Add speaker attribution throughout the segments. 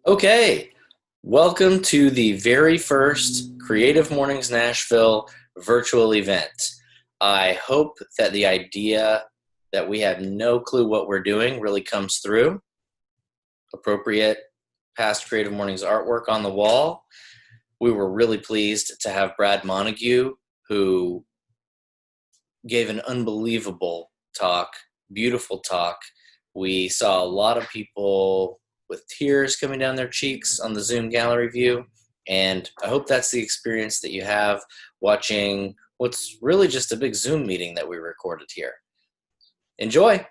Speaker 1: Okay, welcome to the very first Creative Mornings Nashville virtual event. I hope that the idea that we have no clue what we're doing really comes through. Appropriate past Creative Mornings artwork on the wall. We were really pleased to have Brad Montague, who gave an unbelievable talk, beautiful talk. We saw a lot of people with tears coming down their cheeks on the Zoom gallery view, and I hope that's the experience that you have watching what's really just a big Zoom meeting that we recorded here. Enjoy!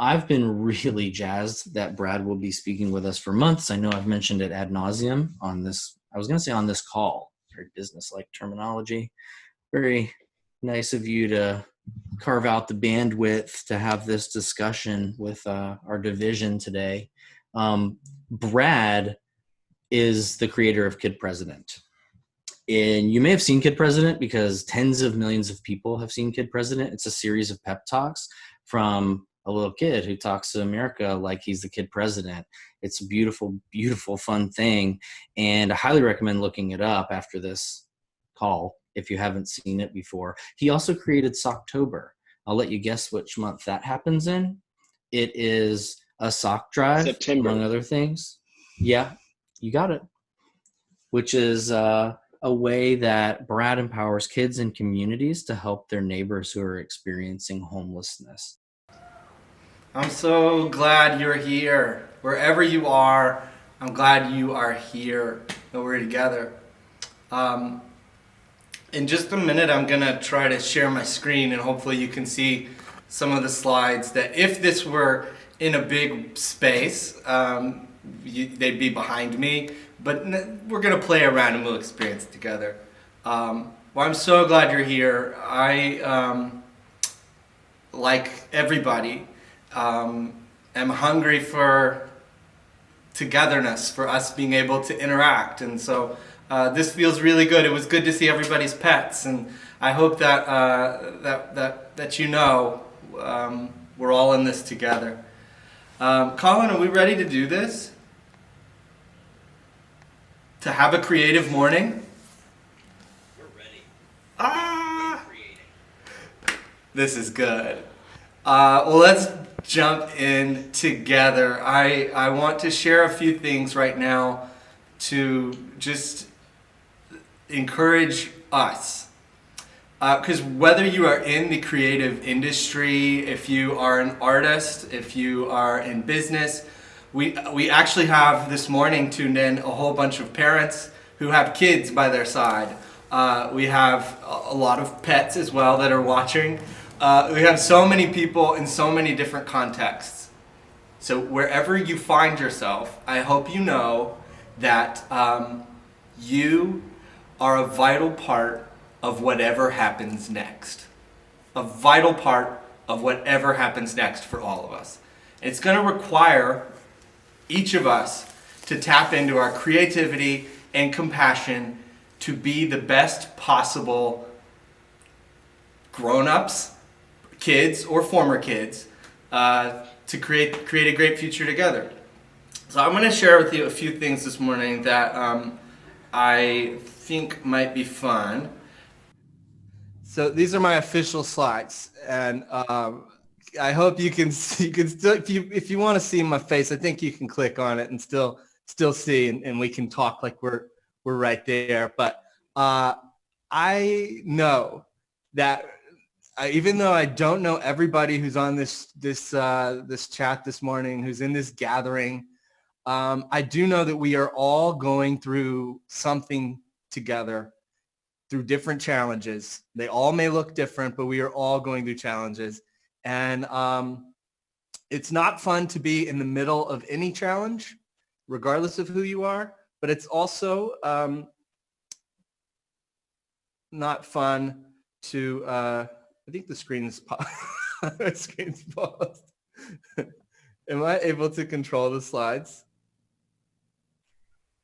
Speaker 1: I've been really jazzed that Brad will be speaking with us for months. I know I've mentioned it ad nauseum on this, I was going to say on this call, very business-like terminology. Very nice of you to carve out the bandwidth to have this discussion with our division today. Brad is the creator of Kid President. And you may have seen Kid President because tens of millions of people have seen Kid President. It's a series of pep talks from a little kid who talks to America like he's the kid president. It's a beautiful, beautiful, fun thing. And I highly recommend looking it up after this call if you haven't seen it before. He also created Socktober. I'll let you guess which month that happens in. It is a sock drive,
Speaker 2: September.
Speaker 1: among other things. Yeah, you got it. Which is a way that Brad empowers kids and communities to help their neighbors who are experiencing homelessness.
Speaker 3: I'm so glad you're here. Wherever you are, I'm glad you are here and we're together. In just a minute, I'm going to try to share my screen and hopefully you can see some of the slides that if this were in a big space, they'd be behind me. But we're going to play around and we'll experience it together. Well, I'm so glad you're here. I, like everybody, am hungry for togetherness, for us being able to interact. And so this feels really good. It was good to see everybody's pets. And I hope that, that you know we're all in this together. Colin, are we ready to do this? To have a creative morning?
Speaker 1: We're ready.
Speaker 3: This is good. Well, let's jump in together. I want to share a few things right now to just encourage us. Because whether you are in the creative industry, if you are an artist, if you are in business, we actually have this morning tuned in a whole bunch of parents who have kids by their side. We have a lot of pets as well that are watching. We have so many people in so many different contexts. So wherever you find yourself, I hope you know that you are a vital part of whatever happens next. A vital part of whatever happens next for all of us. It's going to require each of us to tap into our creativity and compassion to be the best possible grown-ups, kids, or former kids, to create a great future together. So I'm going to share with you a few things this morning that I think might be fun. So these are my official slides, and I hope you can see, you can still, if you want to see my face, I think you can click on it and still see, and we can talk like we're right there. But I know that even though I don't know everybody who's on this chat this morning, who's in this gathering, I do know that we are all going through something together through different challenges. They all may look different, but we are all going through challenges. And it's not fun to be in the middle of any challenge, regardless of who you are, but it's also not fun to, I think the screen is the screen's paused. Am I able to control the slides?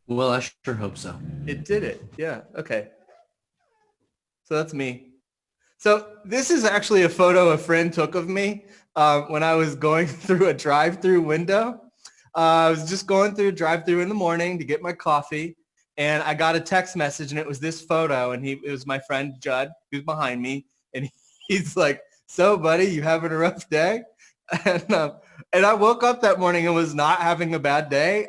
Speaker 1: Well, I sure hope so.
Speaker 3: It did it. Yeah. Okay. So that's me. So this is actually a photo a friend took of me when I was going through a drive-through window. I was just going through a drive-through in the morning to get my coffee, and I got a text message, and it was this photo, and it was my friend Judd, who's behind me, and he's like, "So, buddy, you having a rough day?" And I woke up that morning and was not having a bad day.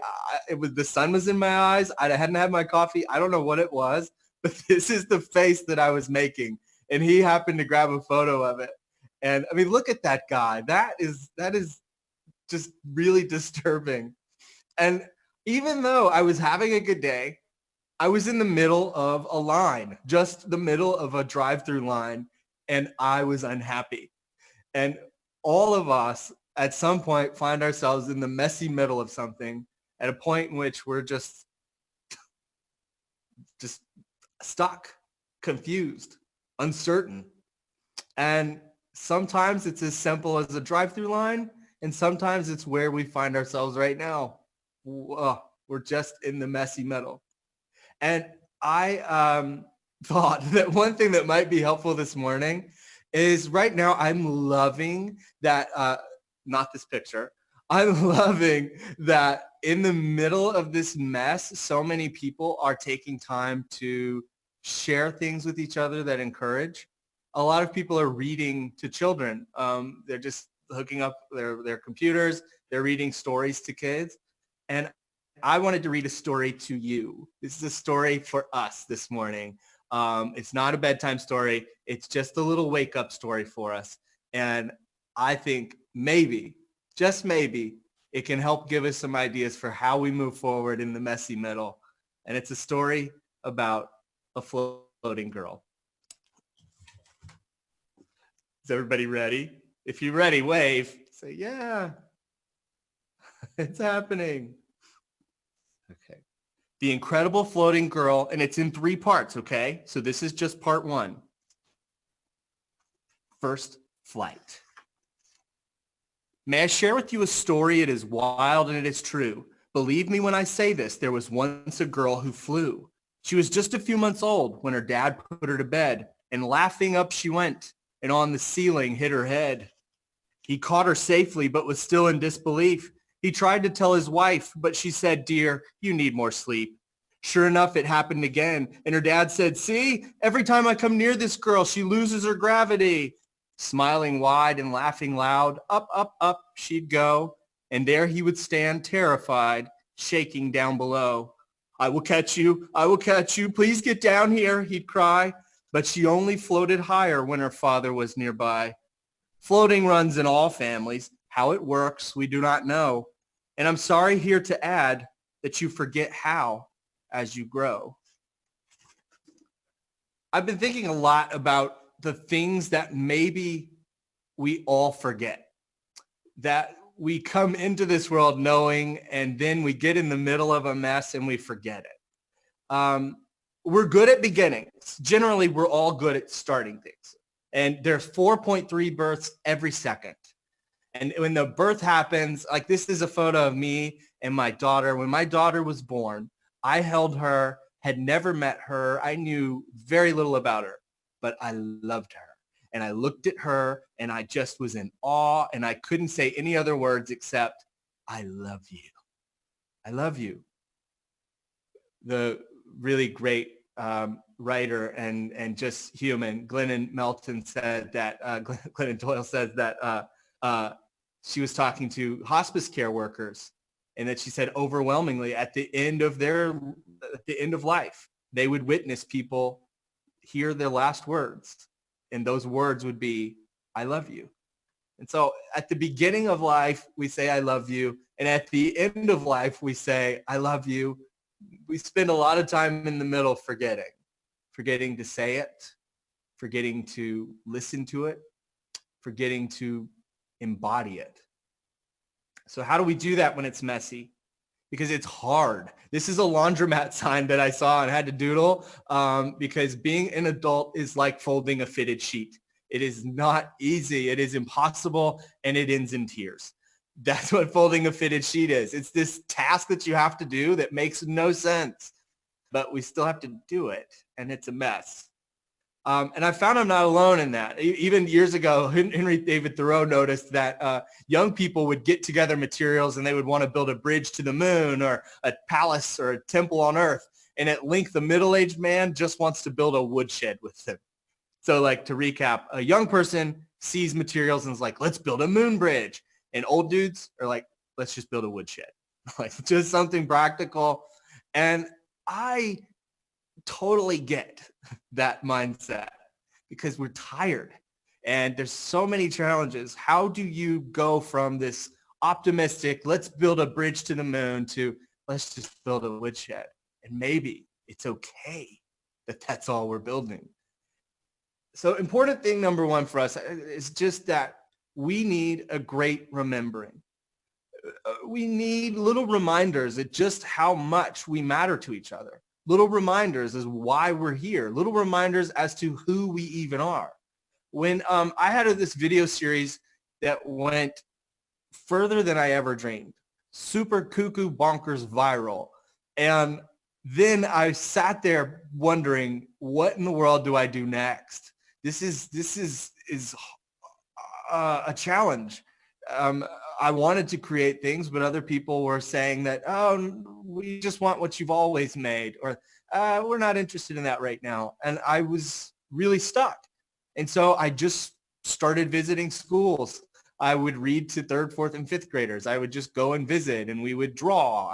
Speaker 3: The sun was in my eyes. I hadn't had my coffee. I don't know what it was, but this is the face that I was making. And he happened to grab a photo of it. And I mean, look at that guy. That is just really disturbing. And even though I was having a good day, I was in the middle of a line, just the middle of a drive-through line, and I was unhappy. And all of us at some point find ourselves in the messy middle of something at a point in which we're just stuck, confused, uncertain. And sometimes it's as simple as a drive-through line, and sometimes it's where we find ourselves right now. We're just in the messy middle. And I thought that one thing that might be helpful this morning is right now I'm loving that, not this picture, I'm loving that in the middle of this mess, so many people are taking time to share things with each other that encourage. A lot of people are reading to children. They're just hooking up their computers. They're reading stories to kids. And I wanted to read a story to you. This is a story for us this morning. It's not a bedtime story. It's just a little wake-up story for us. And I think maybe, just maybe, it can help give us some ideas for how we move forward in the messy middle. And it's a story about a floating girl. Is everybody ready? If you're ready, wave. Say, yeah, it's happening. Okay. The Incredible Floating Girl, and it's in 3 parts, okay? So this is just part 1. First flight. May I share with you a story? It is wild and it is true. Believe me when I say this, there was once a girl who flew. She was just a few months old when her dad put her to bed, and laughing up she went, and on the ceiling hit her head. He caught her safely, but was still in disbelief. He tried to tell his wife, but she said, "Dear, you need more sleep." Sure enough, it happened again, and her dad said, "See, every time I come near this girl, she loses her gravity." Smiling wide and laughing loud, up, up, up she'd go, and there he would stand terrified, shaking down below. "I will catch you, I will catch you, please get down here," he'd cry, but she only floated higher when her father was nearby. Floating runs in all families. How it works, we do not know. And I'm sorry here to add that you forget how as you grow. I've been thinking a lot about the things that maybe we all forget, that we come into this world knowing, and then we get in the middle of a mess and we forget it. We're good at beginnings. Generally, we're all good at starting things. And there's 4.3 births every second. And when the birth happens, like this is a photo of me and my daughter. When my daughter was born, I held her, had never met her. I knew very little about her, but I loved her. And I looked at her and I just was in awe, and I couldn't say any other words except, "I love you. I love you." The really great writer and just human, Glennon Melton said that, Glennon Doyle says that she was talking to hospice care workers, and that she said overwhelmingly at the end of life, they would witness people hear their last words, and those words would be, "I love you." And so at the beginning of life, we say, "I love you." And at the end of life, we say, "I love you." We spend a lot of time in the middle forgetting forgetting to say it, forgetting to listen to it, forgetting to embody it. So how do we do that when it's messy? Because it's hard. This is a laundromat sign that I saw and had to doodle because being an adult is like folding a fitted sheet. It is not easy. It is impossible, and it ends in tears. That's what folding a fitted sheet is. It's this task that you have to do that makes no sense, but we still have to do it, and it's a mess. And I found I'm not alone in that. Even years ago, Henry David Thoreau noticed that young people would get together materials and they would want to build a bridge to the moon or a palace or a temple on earth. And at length, a middle-aged man just wants to build a woodshed with them. So like to recap, a young person sees materials and is like, let's build a moon bridge. And old dudes are like, let's just build a woodshed. Like just something practical. And I totally get that mindset because we're tired and there's so many challenges. How do you go from this optimistic, let's build a bridge to the moon, to let's just build a woodshed? And maybe it's okay that that's all we're building. So important thing number one for us is just that we need a great remembering. We need little reminders of just how much we matter to each other. Little reminders as why we're here. Little reminders as to who we even are. When I had this video series that went further than I ever dreamed, super cuckoo bonkers viral. And then I sat there wondering, what in the world do I do next? This is a challenge. I wanted to create things, but other people were saying that, oh, we just want what you've always made, or we're not interested in that right now. And I was really stuck. And so I just started visiting schools. I would read to third, fourth, and fifth graders. I would just go and visit and we would draw.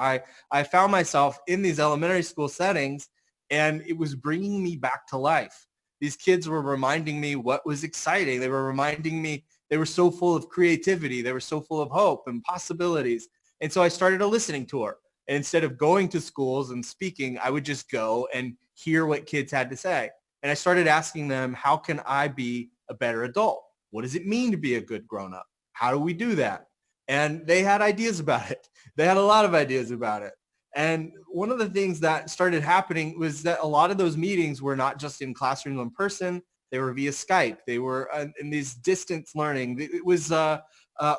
Speaker 3: I found myself in these elementary school settings and it was bringing me back to life. These kids were reminding me what was exciting. They were reminding me they were so full of creativity. They were so full of hope and possibilities. And so I started a listening tour. And instead of going to schools and speaking, I would just go and hear what kids had to say. And I started asking them, how can I be a better adult? What does it mean to be a good grown-up? How do we do that? And they had ideas about it. They had a lot of ideas about it. And one of the things that started happening was that a lot of those meetings were not just in classroom in person. They were via Skype. They were in these distance learning. It was a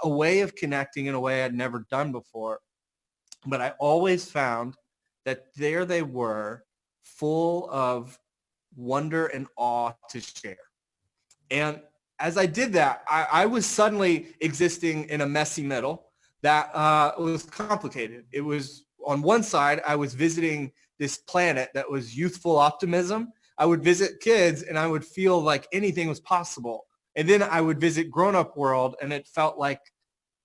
Speaker 3: way of connecting in a way I'd never done before. But I always found that there they were, full of wonder and awe to share. And as I did that, I was suddenly existing in a messy middle that was complicated. It was, on one side, I was visiting this planet that was youthful optimism. I would visit kids and I would feel like anything was possible. And then I would visit grown-up world and it felt like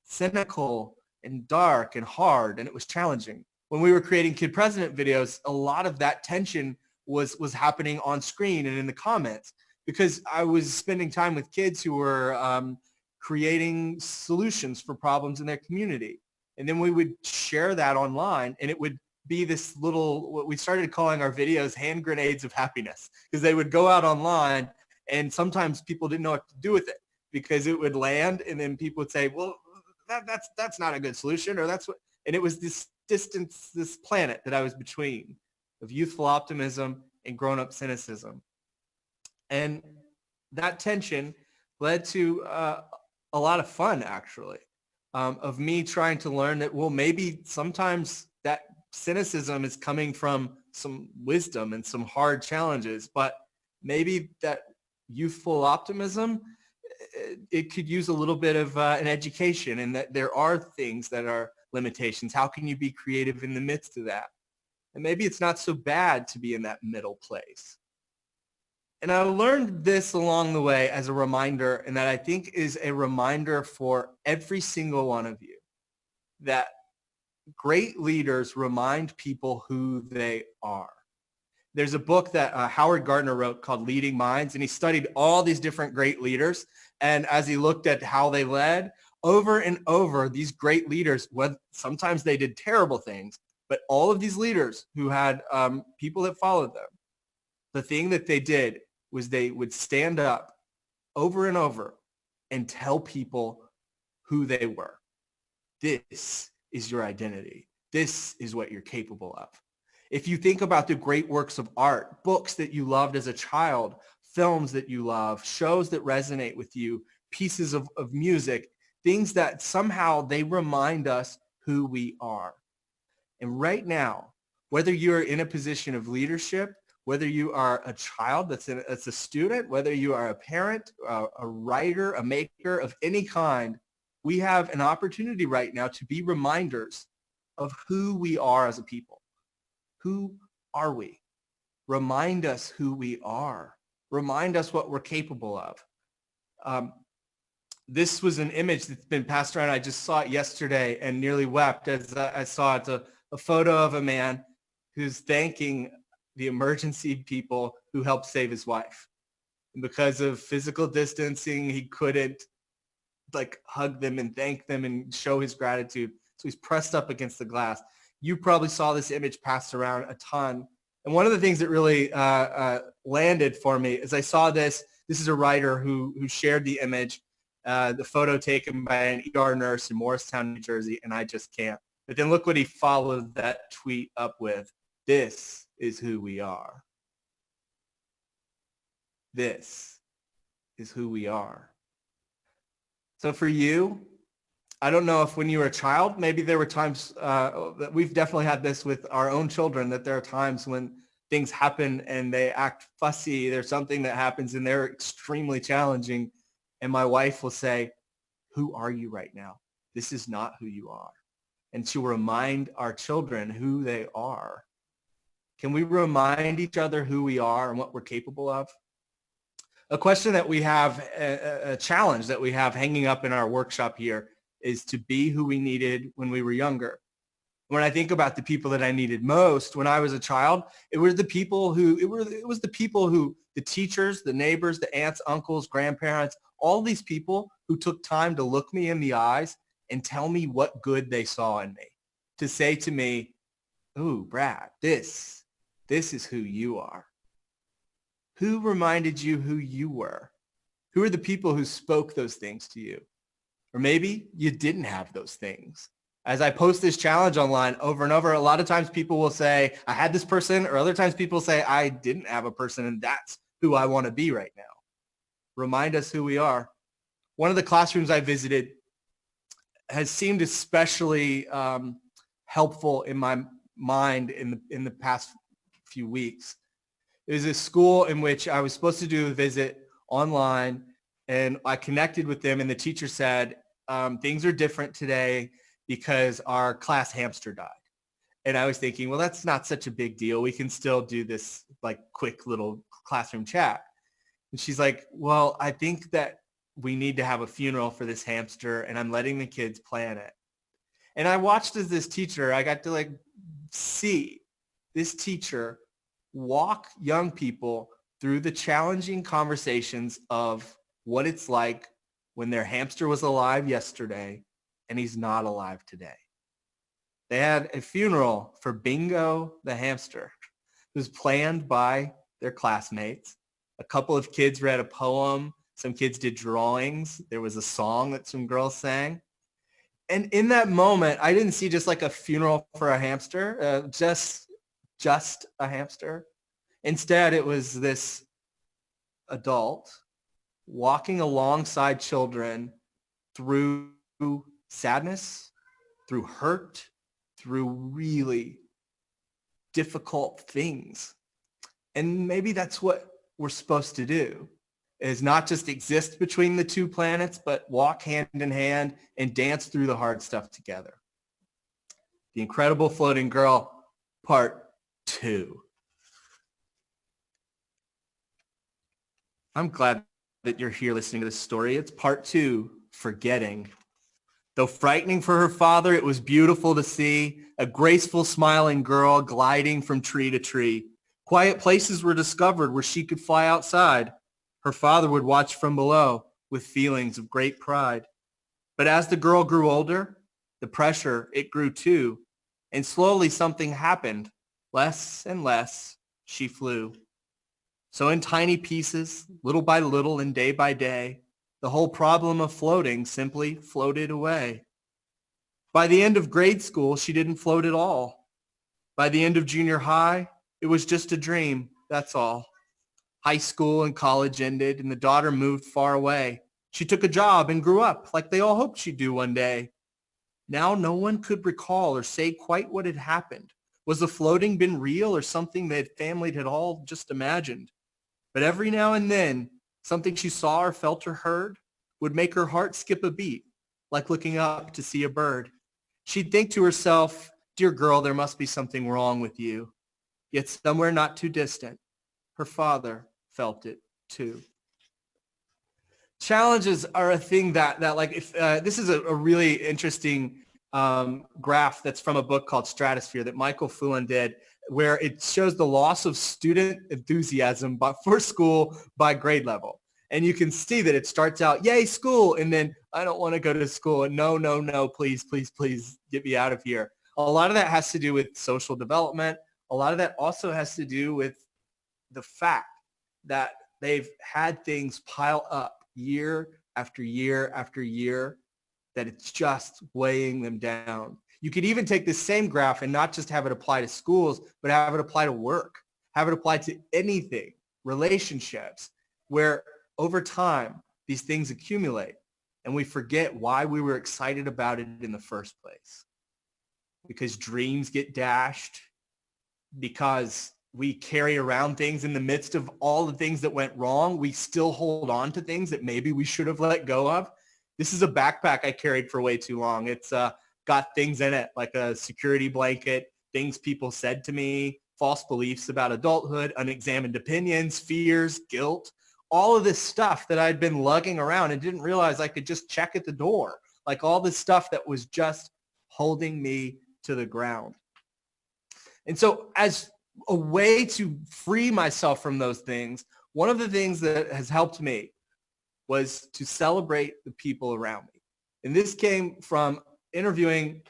Speaker 3: cynical and dark and hard, and it was challenging. When we were creating Kid President videos, a lot of that tension was happening on screen and in the comments because I was spending time with kids who were creating solutions for problems in their community. And then we would share that online and it would be this little, what we started calling our videos hand grenades of happiness, because they would go out online and sometimes people didn't know what to do with it because it would land and then people would say, well, that's not a good solution, or that's what, and it was this distance, this planet that I was between of youthful optimism and grown-up cynicism. And that tension led to a lot of fun, actually, of me trying to learn that, well, maybe sometimes that cynicism is coming from some wisdom and some hard challenges, but maybe that youthful optimism, it could use a little bit of an education, and that there are things that are limitations. How can you be creative in the midst of that? And maybe it's not so bad to be in that middle place. And I learned this along the way as a reminder, and that I think is a reminder for every single one of you, that great leaders remind people who they are. There's a book that Howard Gardner wrote called Leading Minds, and he studied all these different great leaders. And as he looked at how they led, over and over, these great leaders, sometimes they did terrible things, but all of these leaders who had people that followed them, the thing that they did was they would stand up over and over and tell people who they were. This is your identity. This is what you're capable of. If you think about the great works of art, books that you loved as a child, films that you love, shows that resonate with you, pieces of music, things that somehow they remind us who we are. And right now, whether you're in a position of leadership, whether you are a child that's a student, whether you are a parent, a writer, a maker of any kind, we have an opportunity right now to be reminders of who we are as a people. Who are we? Remind us who we are. Remind us what we're capable of. This was an image that's been passed around. I just saw it yesterday and nearly wept as I saw it. A photo of a man who's thanking the emergency people who helped save his wife. And because of physical distancing, he couldn't hug them and thank them and show his gratitude. So he's pressed up against the glass. You probably saw this image passed around a ton. And one of the things that really landed for me is I saw this. This is a writer who shared the image, the photo taken by an ER nurse in Morristown, New Jersey, and I just can't. But then look what he followed that tweet up with. This is who we are. This is who we are. So for you, I don't know if when you were a child, maybe there were times that we've definitely had this with our own children, that there are times when things happen and they act fussy. There's something that happens and they're extremely challenging. And my wife will say, who are you right now? This is not who you are. And to remind our children who they are. Can we remind each other who we are and what we're capable of? A question that we have, a challenge that we have hanging up in our workshop here is to be who we needed when we were younger. When I think about the people that I needed most when I was a child, it was the people who, the teachers, the neighbors, the aunts, uncles, grandparents, all these people who took time to look me in the eyes and tell me what good they saw in me. To say to me, ooh, Brad, this is who you are. Who reminded you who you were? Who are the people who spoke those things to you? Or maybe you didn't have those things. As I post this challenge online over and over, a lot of times people will say, I had this person, or other times people say, I didn't have a person, and that's who I want to be right now. Remind us who we are. One of the classrooms I visited has seemed especially helpful in my mind in the past few weeks. It was a school in which I was supposed to do a visit online, and I connected with them, and the teacher said, things are different today because our class hamster died. And I was thinking, well, that's not such a big deal. We can still do this quick little classroom chat. And she's like, well, I think that we need to have a funeral for this hamster, and I'm letting the kids plan it. And I watched as this teacher, I got to see this teacher walk young people through the challenging conversations of what it's like when their hamster was alive yesterday and he's not alive today. They had a funeral for Bingo the hamster. It was planned by their classmates. A couple of kids read a poem. Some kids did drawings. There was a song that some girls sang. And in that moment, I didn't see just a funeral for a hamster, just a hamster. Instead, it was this adult walking alongside children through sadness, through hurt, through really difficult things. And maybe that's what we're supposed to do, is not just exist between the two planets, but walk hand in hand and dance through the hard stuff together. The Incredible Floating Girl, Part 2. I'm glad that you're here listening to this story. It's Part 2, Forgetting. Though frightening for her father, it was beautiful to see a graceful, smiling girl gliding from tree to tree. Quiet places were discovered where she could fly outside. Her father would watch from below with feelings of great pride. But as the girl grew older, the pressure, it grew too. And slowly something happened. Less and less she flew. So in tiny pieces, little by little and day by day, the whole problem of floating simply floated away. By the end of grade school, she didn't float at all. By the end of junior high, it was just a dream, that's all. High school and college ended, and the daughter moved far away. She took a job and grew up like they all hoped she'd do one day. Now no one could recall or say quite what had happened. Was the floating been real or something that family had all just imagined? But every now and then, something she saw or felt or heard would make her heart skip a beat, like looking up to see a bird. She'd think to herself, "Dear girl, there must be something wrong with you." Yet somewhere not too distant, her father felt it too. Challenges are a thing that like, if this is a really interesting graph that's from a book called Stratosphere that Michael Fullan did, where it shows the loss of student enthusiasm for school by grade level. And you can see that it starts out, yay, school, and then I don't want to go to school, and no, please, please, please get me out of here. A lot of that has to do with social development. A lot of that also has to do with the fact that they've had things pile up year after year after year, that it's just weighing them down. You could even take this same graph and not just have it apply to schools, but have it apply to work, have it apply to anything, relationships, where over time, these things accumulate and we forget why we were excited about it in the first place. Because dreams get dashed, because we carry around things in the midst of all the things that went wrong. We still hold on to things that maybe we should have let go of. This is a backpack I carried for way too long. It's got things in it like a security blanket, things people said to me, false beliefs about adulthood, unexamined opinions, fears, guilt, all of this stuff that I'd been lugging around and didn't realize I could just check at the door. Like all this stuff that was just holding me to the ground. And so as a way to free myself from those things, one of the things that has helped me was to celebrate the people around me. And this came from interviewing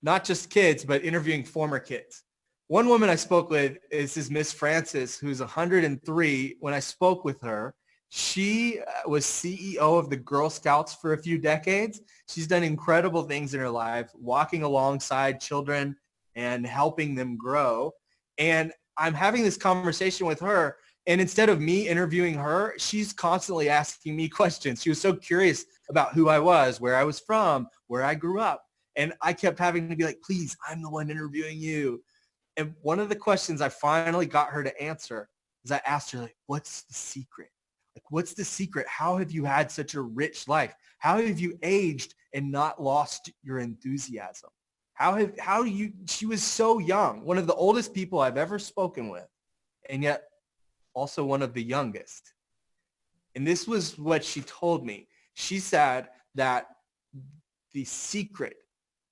Speaker 3: not just kids, but interviewing former kids. One woman I spoke with is Miss Francis, who's 103. When I spoke with her, she was CEO of the Girl Scouts for a few decades. She's done incredible things in her life, walking alongside children and helping them grow. And I'm having this conversation with her, and instead of me interviewing her, she's constantly asking me questions. She was so curious about who I was, where I was from, where I grew up. And I kept having to be like, please, I'm the one interviewing you. And one of the questions I finally got her to answer is I asked her, like, what's the secret? Like, what's the secret? How have you had such a rich life? How have you aged and not lost your enthusiasm? She was so young, one of the oldest people I've ever spoken with, and yet also one of the youngest. And this was what she told me. She said that the secret,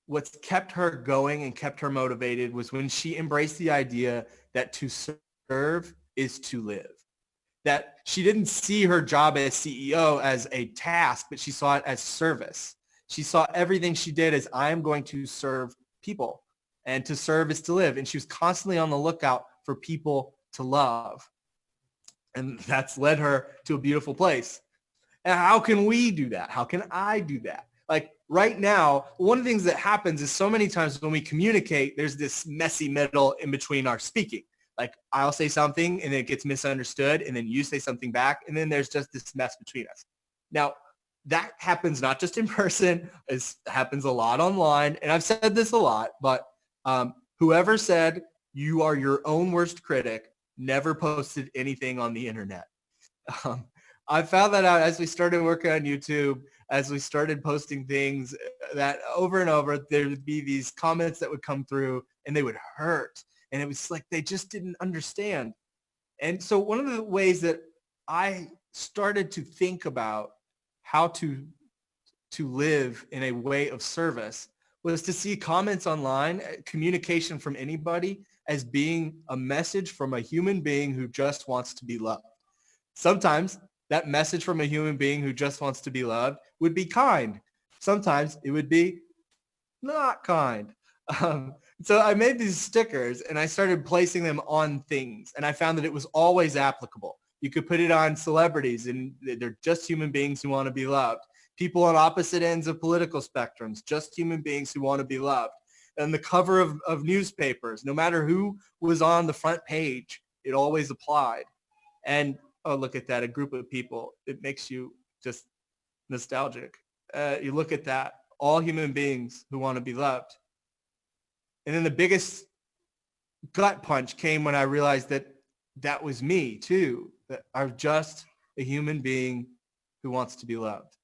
Speaker 3: what's kept her going and kept her motivated, was when she embraced the idea that to serve is to live. That she didn't see her job as CEO as a task, but she saw it as service. She saw everything she did as, I am going to serve people, and to serve is to live. And she was constantly on the lookout for people to love. And that's led her to a beautiful place. And how can we do that? How can I do that? Like right now, one of the things that happens is so many times when we communicate, there's this messy middle in between our speaking. Like I'll say something and it gets misunderstood, and then you say something back, and then there's just this mess between us. Now, that happens not just in person, it happens a lot online. And I've said this a lot, but whoever said you are your own worst critic never posted anything on the internet. I found that out as we started working on YouTube, as we started posting things, that over and over, there would be these comments that would come through and they would hurt. And it was like they just didn't understand. And so one of the ways that I started to think about how to live in a way of service was to see comments online, communication from anybody, as being a message from a human being who just wants to be loved. Sometimes that message from a human being who just wants to be loved would be kind. Sometimes it would be not kind. So I made these stickers and I started placing them on things, and I found that it was always applicable. You could put it on celebrities, and they're just human beings who want to be loved. People on opposite ends of political spectrums, just human beings who want to be loved. And the cover of newspapers, no matter who was on the front page, it always applied. And, oh, look at that, a group of people. It makes you just nostalgic. You look at that, all human beings who want to be loved. And then the biggest gut punch came when I realized that that was me too, that I'm just a human being who wants to be loved.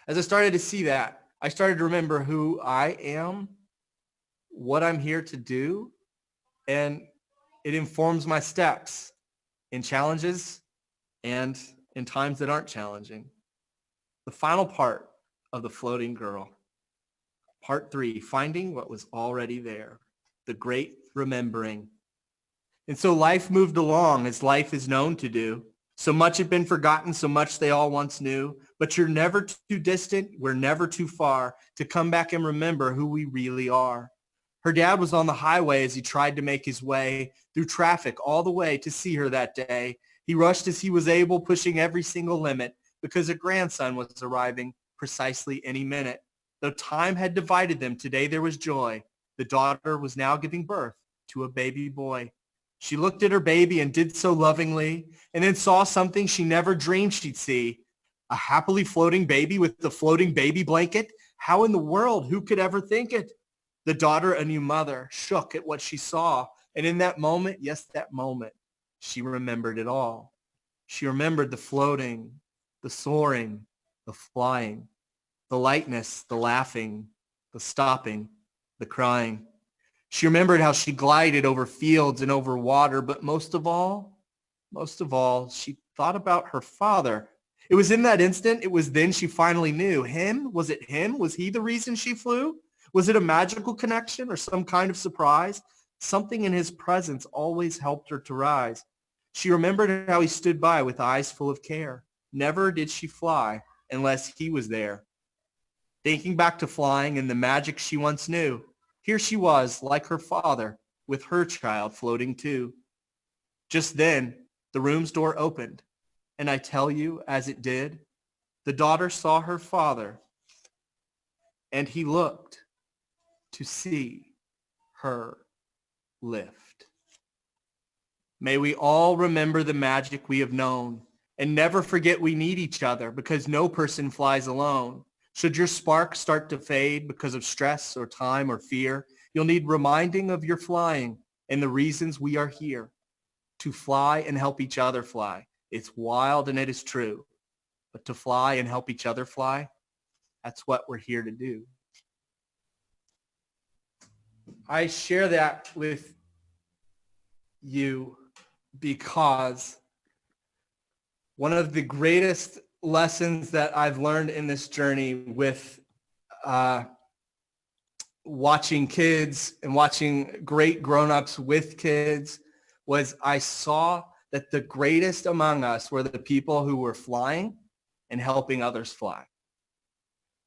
Speaker 3: As I started to see that, I started to remember who I am, what I'm here to do, and it informs my steps in challenges and in times that aren't challenging. The final part of The Floating Girl, part 3, finding what was already there, the great remembering. And so life moved along as life is known to do. So much had been forgotten, so much they all once knew. But you're never too distant, we're never too far to come back and remember who we really are. Her dad was on the highway as he tried to make his way through traffic all the way to see her that day. He rushed as he was able, pushing every single limit because a grandson was arriving precisely any minute. Though time had divided them, today there was joy. The daughter was now giving birth to a baby boy. She looked at her baby and did so lovingly, and then saw something she never dreamed she'd see. A happily floating baby with the floating baby blanket? How in the world? Who could ever think it? The daughter, a new mother, shook at what she saw. And in that moment, yes, that moment, she remembered it all. She remembered the floating, the soaring, the flying, the lightness, the laughing, the stopping, the crying. She remembered how she glided over fields and over water, but most of all, she thought about her father. It was in that instant, it was then she finally knew. Him? Was it him? Was he the reason she flew? Was it a magical connection or some kind of surprise? Something in his presence always helped her to rise. She remembered how he stood by with eyes full of care. Never did she fly unless he was there. Thinking back to flying and the magic she once knew, here she was, like her father, with her child floating too. Just then, the room's door opened, and I tell you, as it did, the daughter saw her father, and he looked to see her lift. May we all remember the magic we have known, and never forget we need each other, because no person flies alone. Should your spark start to fade because of stress or time or fear, you'll need reminding of your flying and the reasons we are here. To fly and help each other fly. It's wild and it is true. But to fly and help each other fly, that's what we're here to do. I share that with you because one of the greatest lessons that I've learned in this journey with watching kids and watching great grown-ups with kids was I saw that the greatest among us were the people who were flying and helping others fly.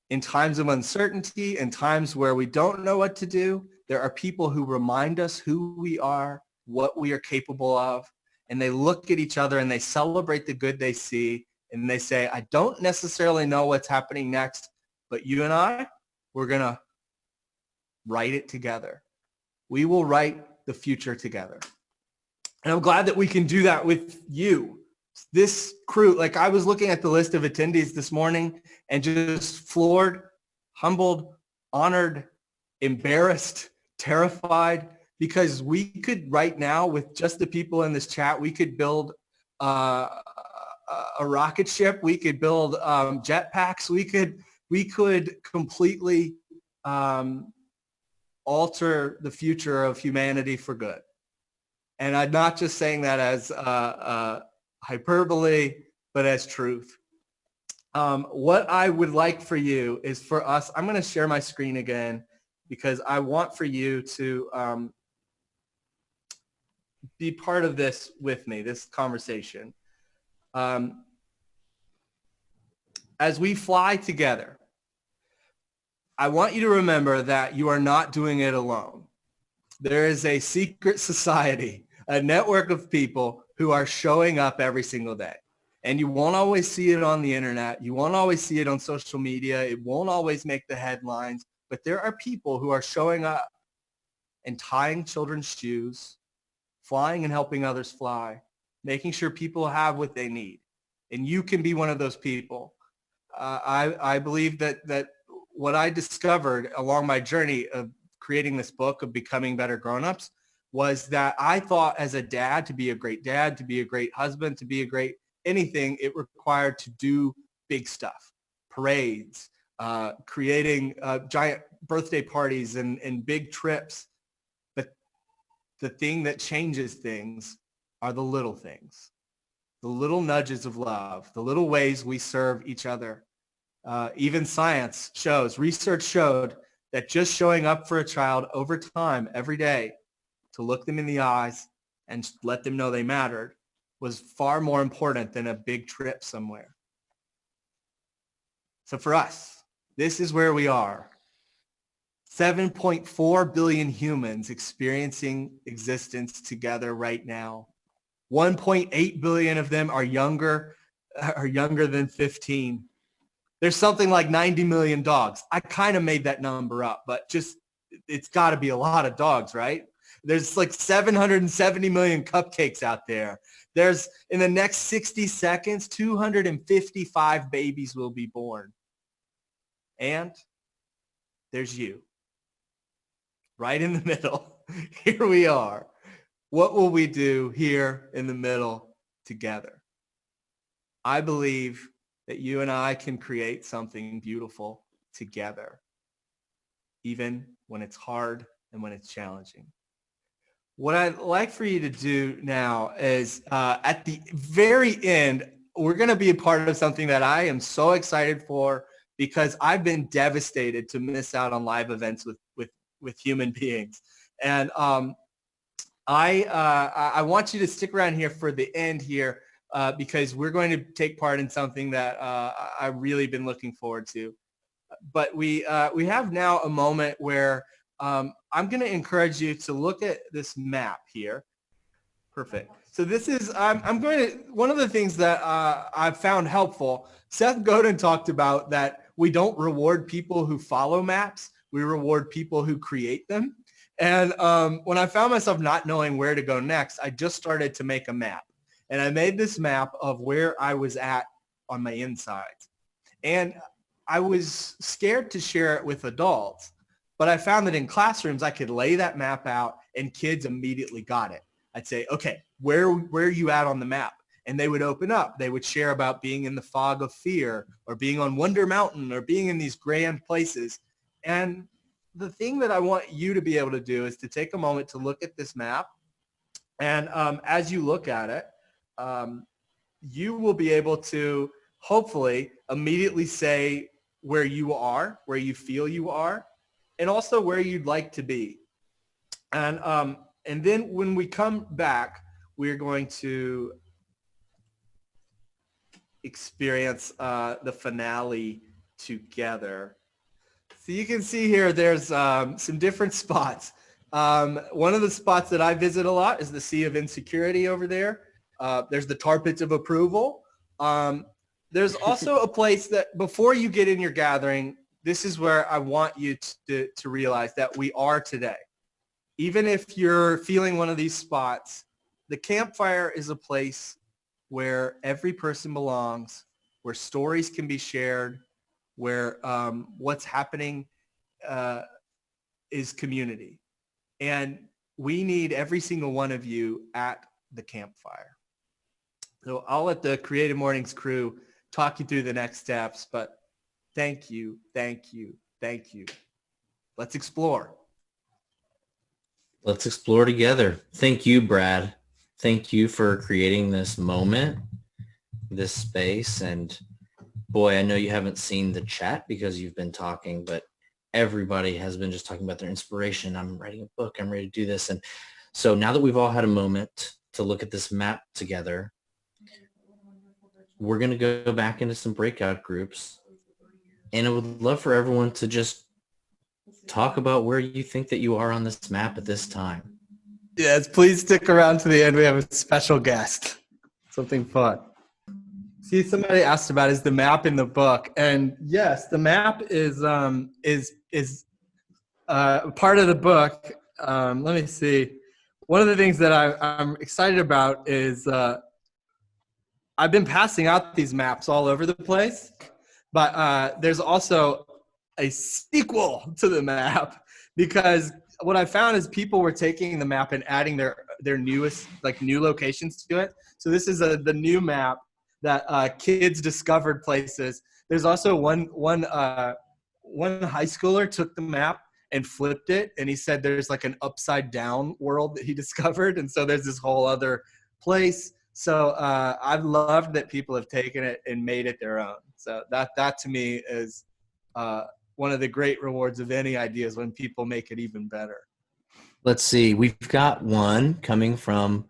Speaker 3: In times of uncertainty and times where we don't know what to do, there are people who remind us who we are, what we are capable of, and they look at each other and they celebrate the good they see. And they say, I don't necessarily know what's happening next, but you and I, we're going to write it together. We will write the future together. And I'm glad that we can do that with you. This crew, like I was looking at the list of attendees this morning and just floored, humbled, honored, embarrassed, terrified, because we could right now with just the people in this chat, we could build a rocket ship. We could build jetpacks. We could completely alter the future of humanity for good. And I'm not just saying that as hyperbole, but as truth. What I would like for you is for us, I'm going to share my screen again because I want for you to be part of this with me, this conversation. As we fly together, I want you to remember that you are not doing it alone. There is a secret society, a network of people who are showing up every single day. And you won't always see it on the internet. You won't always see it on social media. It won't always make the headlines. But there are people who are showing up and tying children's shoes, flying and helping others fly, making sure people have what they need. And you can be one of those people. I believe that what I discovered along my journey of creating this book of becoming better grown-ups was that I thought as a dad, to be a great dad, to be a great husband, to be a great anything, it required to do big stuff, parades, creating giant birthday parties and big trips. But the thing that changes things are the little things, the little nudges of love, the little ways we serve each other. Even science shows, research showed that just showing up for a child over time, every day, to look them in the eyes and let them know they mattered was far more important than a big trip somewhere. So for us, this is where we are. 7.4 billion humans experiencing existence together right now. 1.8 billion of them are younger than 15. There's something like 90 million dogs. I kind of made that number up, but just it's got to be a lot of dogs, right? There's like 770 million cupcakes out there. There's, in the next 60 seconds, 255 babies will be born. And there's you, right in the middle. Here we are. What will we do here in the middle together? I believe that you and I can create something beautiful together, even when it's hard and when it's challenging. What I'd like for you to do now is at the very end, we're going to be a part of something that I am so excited for because I've been devastated to miss out on live events with human beings. And I want you to stick around here for the end here because we're going to take part in something that I've really been looking forward to. But we have now a moment where I'm going to encourage you to look at this map here. Perfect. So this is, I'm going to, one of the things that I've found helpful, Seth Godin talked about that we don't reward people who follow maps, we reward people who create them. And when I found myself not knowing where to go next, I just started to make a map. And I made this map of where I was at on my insides. And I was scared to share it with adults, but I found that in classrooms, I could lay that map out and kids immediately got it. I'd say, okay, where are you at on the map? And they would open up. They would share about being in the fog of fear or being on Wonder Mountain or being in these grand places. And the thing that I want you to be able to do is to take a moment to look at this map. And as you look at it, you will be able to hopefully immediately say where you are, where you feel you are, and also where you'd like to be. And then when we come back, we're going to experience the finale together. So you can see here, there's some different spots. One of the spots that I visit a lot is the Sea of Insecurity over there. There's the Tar Pits of Approval. There's also a place that before you get in your gathering, this is where I want you to realize that we are today. Even if you're feeling one of these spots, the campfire is a place where every person belongs, where stories can be shared, where what's happening is community. And we need every single one of you at the campfire. So I'll let the Creative Mornings crew talk you through the next steps, but thank you, thank you, thank you. Let's explore.
Speaker 1: Let's explore together. Thank you, Brad. Thank you for creating this moment, this space. And boy, I know you haven't seen the chat because you've been talking, but everybody has been just talking about their inspiration. I'm writing a book. I'm ready to do this. And so now that we've all had a moment to look at this map together, we're going to go back into some breakout groups. And I would love for everyone to just talk about where you think that you are on this map at this time.
Speaker 3: Yes, please stick around to the end. We have a special guest. Something fun. See, somebody asked about is the map in the book, and yes, the map is part of the book. Let me see. One of the things that I'm excited about is I've been passing out these maps all over the place, but there's also a sequel to the map because what I found is people were taking the map and adding their newest like new locations to it. So this is the new map that kids discovered places. There's also one high schooler took the map and flipped it, and he said there's like an upside down world that he discovered, and so there's this whole other place. So I've loved that people have taken it and made it their own. So that to me is one of the great rewards of any ideas when people make it even better.
Speaker 1: Let's see. We've got one coming from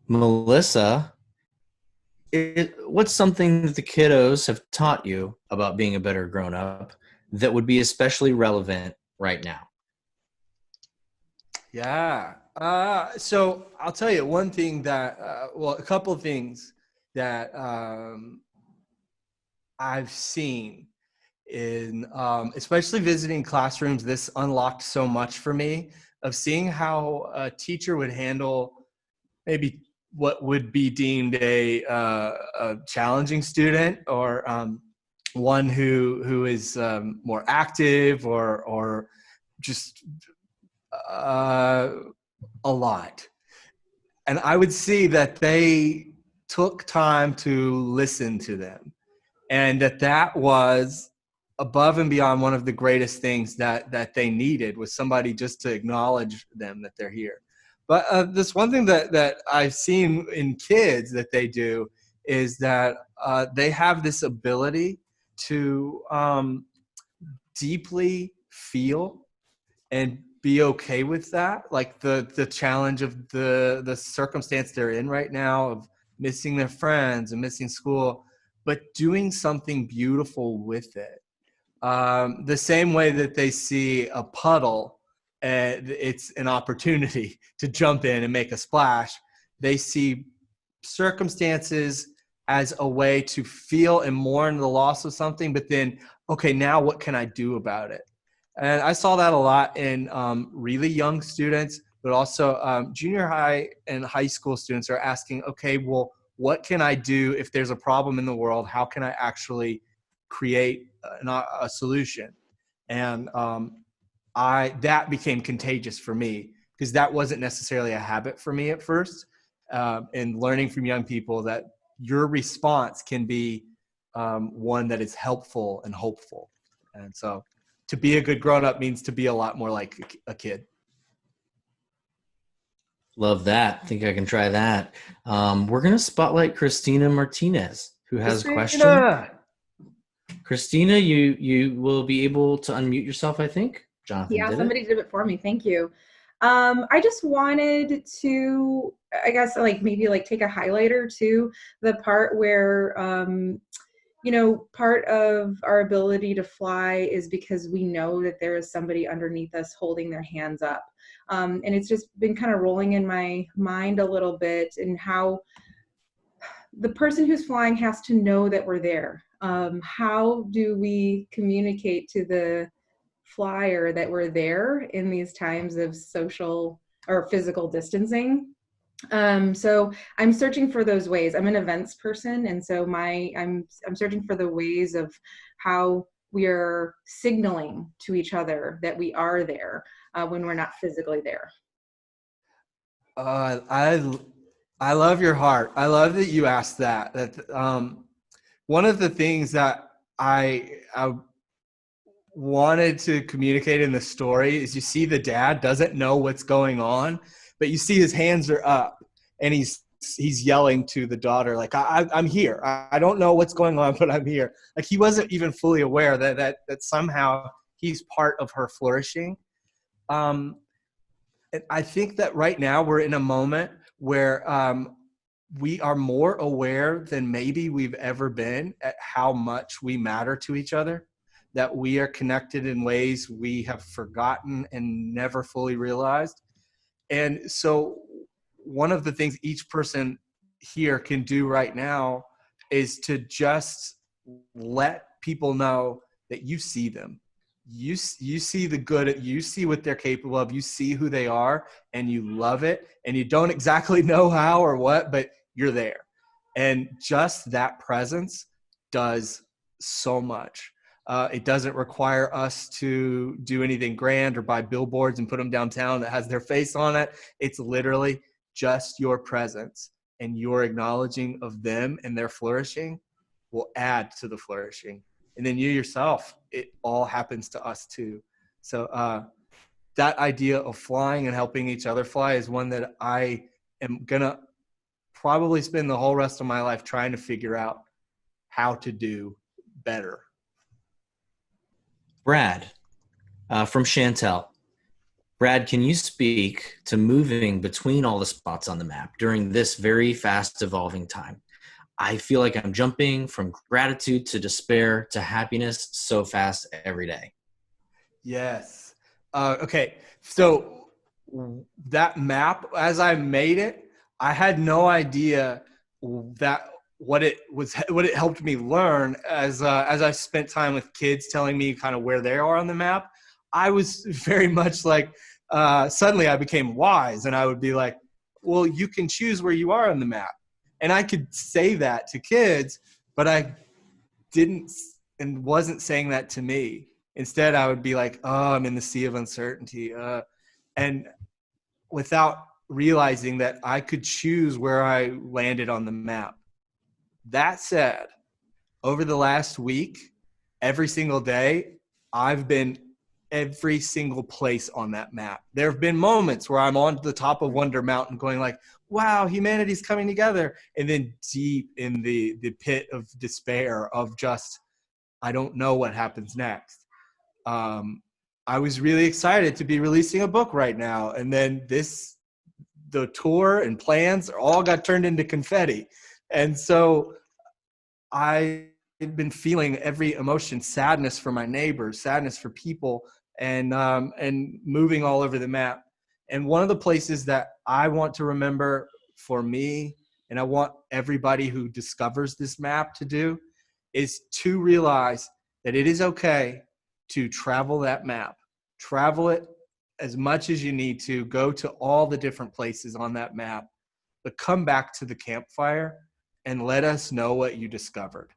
Speaker 1: Melissa. What's something that the kiddos have taught you about being a better grown-up that would be especially relevant right now?
Speaker 3: Yeah. So I'll tell you one thing that, a couple of things that I've seen in, especially visiting classrooms. This unlocked so much for me of seeing how a teacher would handle maybe what would be deemed a challenging student or one who is more active or just a lot. And I would see that they took time to listen to them, and that was above and beyond one of the greatest things that they needed was somebody just to acknowledge them that they're here. But this one thing that I've seen in kids that they do is that they have this ability to deeply feel and be okay with that, like the challenge of the circumstance they're in right now of missing their friends and missing school, but doing something beautiful with it. The same way that they see a puddle, it's an opportunity to jump in and make a splash. They see circumstances as a way to feel and mourn the loss of something, but then, okay, now what can I do about it? And I saw that a lot in really young students, but also junior high and high school students are asking, okay, well, what can I do if there's a problem in the world? How can I actually create a solution? And that became contagious for me because that wasn't necessarily a habit for me at first. And learning from young people that your response can be one that is helpful and hopeful. And so to be a good grown-up means to be a lot more like a kid.
Speaker 1: Love that. Think I can try that. We're going to spotlight Christina Martinez, who has a question. Christina, you will be able to unmute yourself, I think. Jonathan
Speaker 2: Yeah,
Speaker 1: did
Speaker 2: somebody
Speaker 1: it.
Speaker 2: did it for me. Thank you. I just wanted to, I guess, like maybe like take a highlighter to the part where, part of our ability to fly is because we know that there is somebody underneath us holding their hands up. And it's just been kind of rolling in my mind a little bit, and how the person who's flying has to know that we're there. How do we communicate to the flyer that we're there in these times of social or physical distancing? So I'm searching for those ways. I'm an events person, and so I'm searching for the ways of how we are signaling to each other that we are there when we're not physically there.
Speaker 3: I love your heart. I love that you asked that. One of the things that I wanted to communicate in the story is you see the dad doesn't know what's going on, but you see his hands are up and he's yelling to the daughter, like, I'm here. I don't know what's going on, but I'm here. Like he wasn't even fully aware that somehow he's part of her flourishing. And I think that right now we're in a moment where we are more aware than maybe we've ever been at how much we matter to each other, that we are connected in ways we have forgotten and never fully realized. And so one of the things each person here can do right now is to just let people know that you see them. You see the good, you see what they're capable of, you see who they are, and you love it, and you don't exactly know how or what, but you're there. And just that presence does so much. It doesn't require us to do anything grand or buy billboards and put them downtown that has their face on it. It's literally just your presence and your acknowledging of them and their flourishing will add to the flourishing. And then you yourself, it all happens to us too. So that idea of flying and helping each other fly is one that I am going to probably spend the whole rest of my life trying to figure out how to do better.
Speaker 1: Brad, from Chantel. Brad, can you speak to moving between all the spots on the map during this very fast evolving time? I feel like I'm jumping from gratitude to despair to happiness so fast every day.
Speaker 3: Yes. Okay. So that map, as I made it, I had no idea that what it helped me learn as I spent time with kids telling me kind of where they are on the map. I was very much like, suddenly I became wise, and I would be like, well, you can choose where you are on the map. And I could say that to kids, but I didn't and wasn't saying that to me. Instead, I would be like, oh, I'm in the sea of uncertainty. And without realizing that I could choose where I landed on the map. That said, over the last week, every single day, I've been every single place on that map. There have been moments where I'm on the top of Wonder Mountain going like, wow, humanity's coming together. And then deep in the pit of despair of just, I don't know what happens next. I was really excited to be releasing a book right now. And then the tour and plans all got turned into confetti. And so I've been feeling every emotion, sadness for my neighbors, sadness for people, and moving all over the map. And one of the places that I want to remember for me, and I want everybody who discovers this map to do, is to realize that it is okay to travel that map. Travel it as much as you need to. Go to all the different places on that map, but come back to the campfire and let us know what you discovered.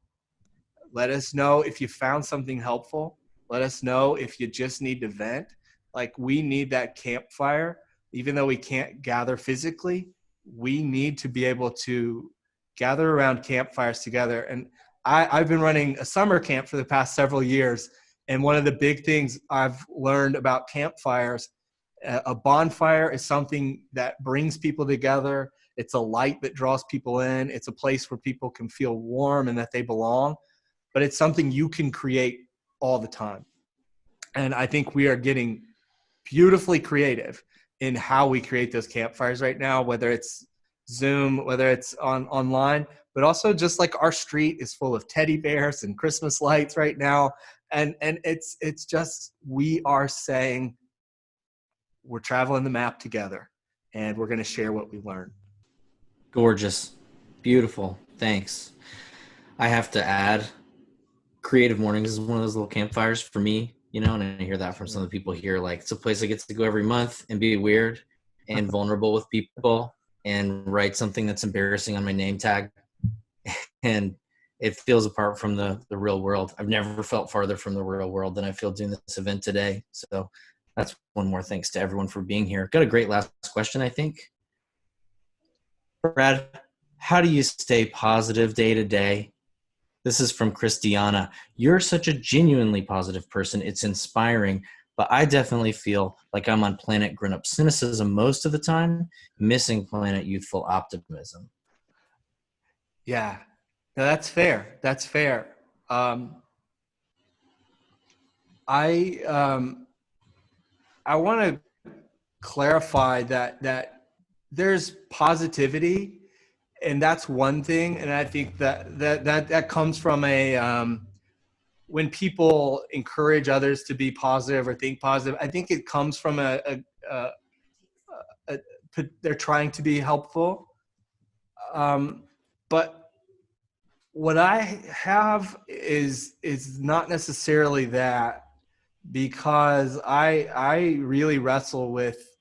Speaker 3: Let us know if you found something helpful. Let us know if you just need to vent. Like, we need that campfire. Even though we can't gather physically, we need to be able to gather around campfires together. And I've been running a summer camp for the past several years. And one of the big things I've learned about campfires, a bonfire is something that brings people together. It's a light that draws people in. It's a place where people can feel warm and that they belong. But it's something you can create all the time. And I think we are getting beautifully creative in how we create those campfires right now, whether it's Zoom, whether it's online, but also just like our street is full of teddy bears and Christmas lights right now. And it's just, we are saying we're traveling the map together and we're going to share what we learned.
Speaker 1: Gorgeous. Beautiful. Thanks. I have to add, Creative Mornings is one of those little campfires for me, and I hear that from some of the people here. Like, it's a place I get to go every month and be weird and vulnerable with people and write something that's embarrassing on my name tag. And it feels apart from the real world. I've never felt farther from the real world than I feel doing this event today. So that's one more thanks to everyone for being here. Got a great last question, I think. Brad, how do you stay positive day to day? This is from Christiana. You're such a genuinely positive person. It's inspiring, but I definitely feel like I'm on planet grown-up cynicism most of the time, missing planet youthful optimism.
Speaker 3: Yeah, no, that's fair. That's fair. I want to clarify that there's positivity, and that's one thing. And I think that comes from when people encourage others to be positive or think positive. I think it comes from a they're trying to be helpful. But what I have is not necessarily that, because I really wrestle with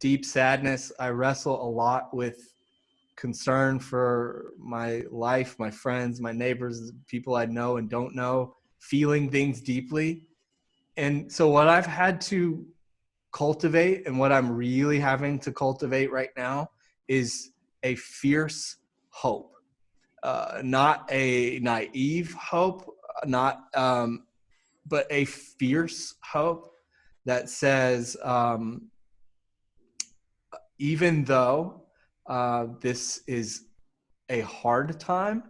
Speaker 3: deep sadness. I wrestle a lot with concern for my life, my friends, my neighbors, people I know and don't know, feeling things deeply. And so what I've had to cultivate, and what I'm really having to cultivate right now, is a fierce hope. Not a naive hope, not but a fierce hope that says, even though this is a hard time,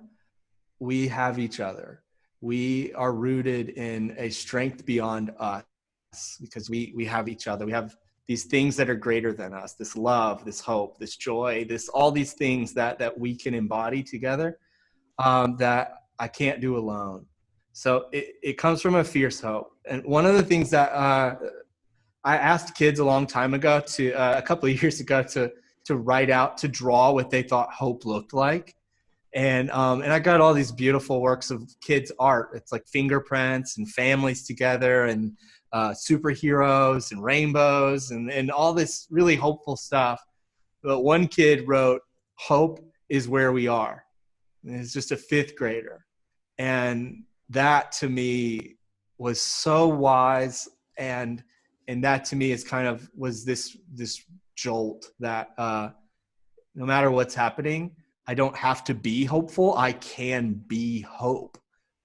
Speaker 3: we have each other. We are rooted in a strength beyond us, because we have each other. We have these things that are greater than us, this love, this hope, this joy, all these things that we can embody together, that I can't do alone. So it comes from a fierce hope. And one of the things that I asked kids a long time ago, a couple of years ago, to write out, to draw what they thought hope looked like. And I got all these beautiful works of kids' art. It's like fingerprints and families together, and superheroes and rainbows, and all this really hopeful stuff. But one kid wrote, "Hope is where we are." And it's just a fifth grader. And that to me was so wise. And that to me is was this jolt that no matter what's happening, I don't have to be hopeful. I can be hope.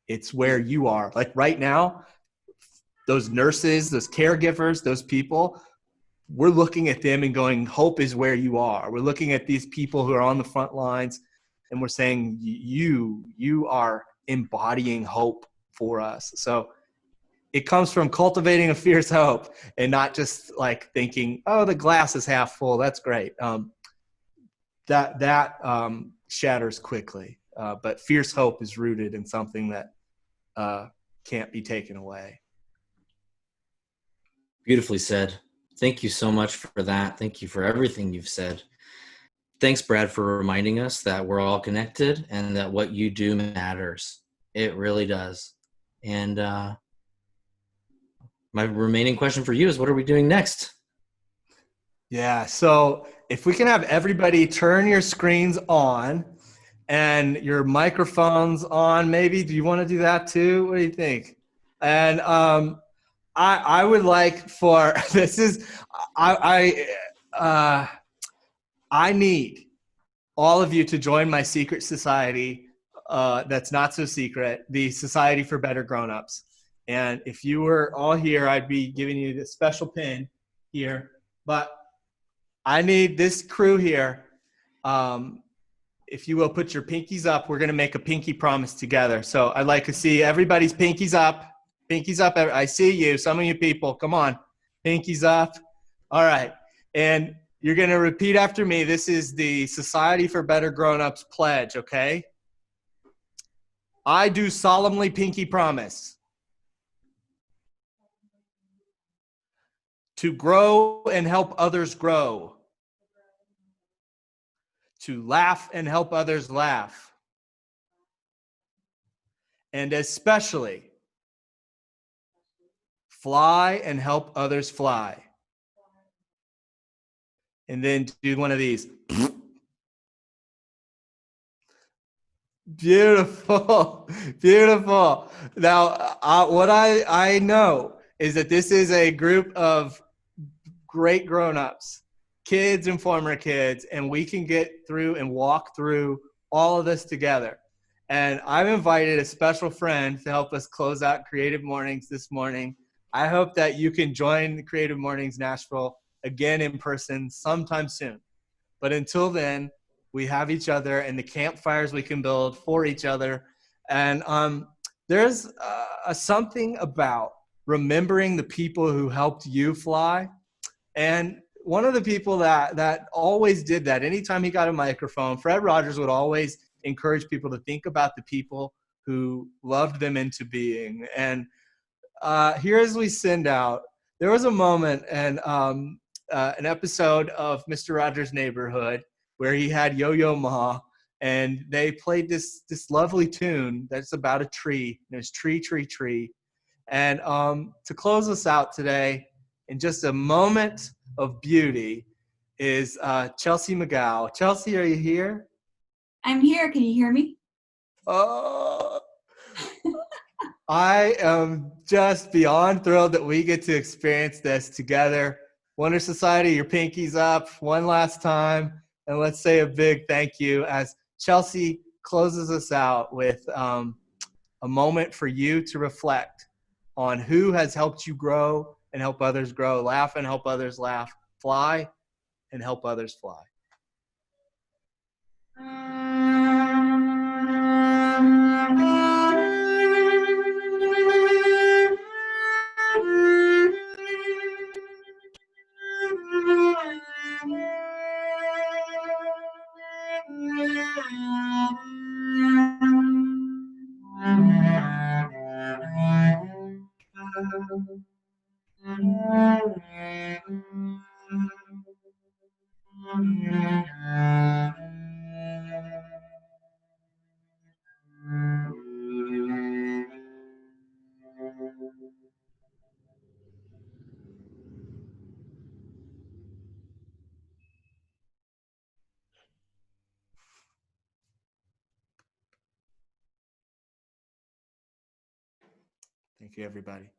Speaker 3: It's where you are. Like right now, those nurses, those caregivers, those people, we're looking at them and going, hope is where you are. We're looking at these people who are on the front lines, and we're saying, you are embodying hope for us. So it comes from cultivating a fierce hope, and not just like thinking, oh, the glass is half full. That's great. That shatters quickly. But fierce hope is rooted in something that can't be taken away.
Speaker 1: Beautifully said. Thank you so much for that. Thank you for everything you've said. Thanks, Brad, for reminding us that we're all connected and that what you do matters. It really does. And my remaining question for you is, what are we doing next?
Speaker 3: Yeah, so if we can have everybody turn your screens on and your microphones on, maybe. Do you want to do that too? What do you think? And I would like for I need all of you to join my secret society that's not so secret, the Society for Better Grownups. And if you were all here, I'd be giving you this special pin here. But I need this crew here. If you will put your pinkies up, we're going to make a pinky promise together. So I'd like to see everybody's pinkies up. Pinkies up. I see you. Some of you people, come on. Pinkies up. All right. And you're going to repeat after me. This is the Society for Better Grownups pledge, okay? I do solemnly pinky promise to grow and help others grow, to laugh and help others laugh, and especially fly and help others fly. And then do one of these. Beautiful, beautiful. Now, what I know is that this is a group of great grown-ups, kids and former kids, and we can get through and walk through all of this together. And I've invited a special friend to help us close out Creative Mornings this morning. I hope that you can join the Creative Mornings Nashville again in person sometime soon. But until then, we have each other and the campfires we can build for each other. And there's something about remembering the people who helped you fly. And one of the people that always did that, anytime he got a microphone, Fred Rogers would always encourage people to think about the people who loved them into being. And here as we send out, there was a moment, and an episode of Mr. Rogers' Neighborhood where he had Yo-Yo Ma, and they played this lovely tune that's about a tree. There's tree, tree, tree. And to close us out today, in just a moment of beauty, is Chelsea McGow. Chelsea, are you here?
Speaker 4: I'm here. Can you hear me?
Speaker 3: Oh, I am just beyond thrilled that we get to experience this together. Wonder Society, your pinkies up one last time. And let's say a big thank you as Chelsea closes us out with a moment for you to reflect on who has helped you grow and help others grow, laugh and help others laugh, fly and help others fly. Thank you, everybody.